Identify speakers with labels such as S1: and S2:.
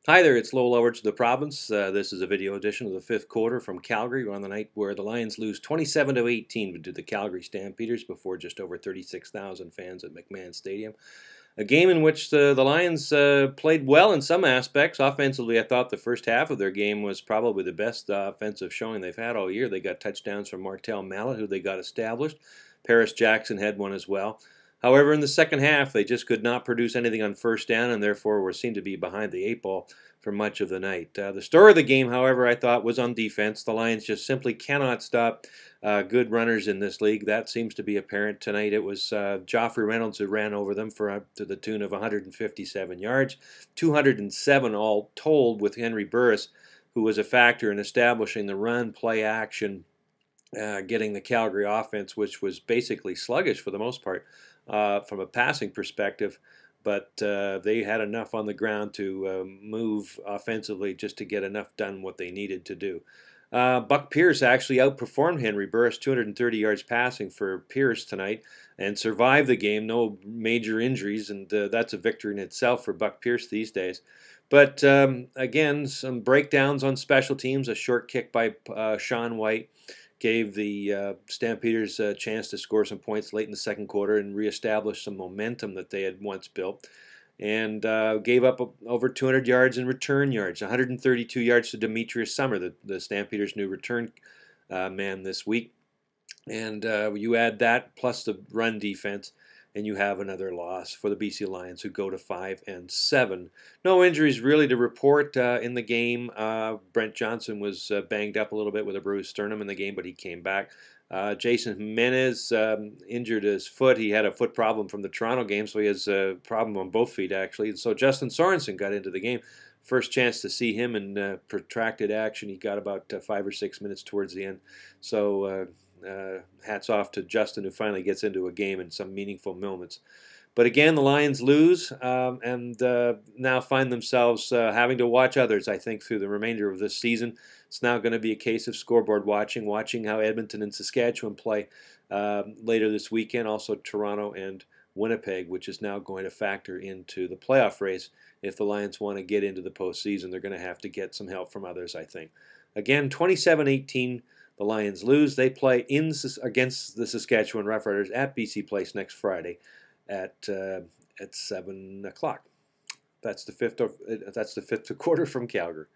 S1: Hi there, it's Lowell Edwards of the province. This is a video edition of the fifth quarter from Calgary on the night where the Lions lose 27-18 to the Calgary Stampeders before just over 36,000 fans at McMahon Stadium. A game in which the Lions played well in some aspects. Offensively, I thought the first half of their game was probably the best offensive showing they've had all year. They got touchdowns from Martel Mallet, who they got established. Paris Jackson had one as well. However, in the second half, they just could not produce anything on first down and therefore were seen to be behind the eight ball for much of the night. The story of the game, however, I thought was on defense. The Lions just simply cannot stop good runners in this league. That seems to be apparent tonight. It was Joffrey Reynolds who ran over them for to the tune of 157 yards, 207 all told, with Henry Burris, who was a factor in establishing the run play action, getting the Calgary offense, which was basically sluggish for the most part from a passing perspective. But they had enough on the ground to move offensively just to get enough done what they needed to do. Buck Pierce actually outperformed Henry Burris, 230 yards passing for Pierce tonight, and survived the game. No major injuries, and that's a victory in itself for Buck Pierce these days. But again, some breakdowns on special teams. A short kick by Sean White gave the Stampeders a chance to score some points late in the second quarter and reestablish some momentum that they had once built, and gave up over 200 yards in return yards, 132 yards to Demetrius Summer, the Stampeders' new return man this week. And you add that plus the run defense, and you have another loss for the BC Lions, who go to 5-7. No injuries really to report in the game. Brent Johnson was banged up a little bit with a bruised sternum in the game, but he came back. Jason Jimenez injured his foot. He had a foot problem from the Toronto game, so he has a problem on both feet, actually. And so Justin Sorensen got into the game. First chance to see him in protracted action. He got about 5 or 6 minutes towards the end. So hats off to Justin, who finally gets into a game in some meaningful moments. But again, the Lions lose and now find themselves having to watch others, I think, through the remainder of this season. It's now going to be a case of scoreboard watching how Edmonton and Saskatchewan play later this weekend, also Toronto and Winnipeg, which is now going to factor into the playoff race. If the Lions want to get into the postseason, they're going to have to get some help from others, I think. Again, 27-18. The Lions lose. They play against the Saskatchewan Roughriders at BC Place next Friday at 7 o'clock. That's the fifth quarter from Calgary.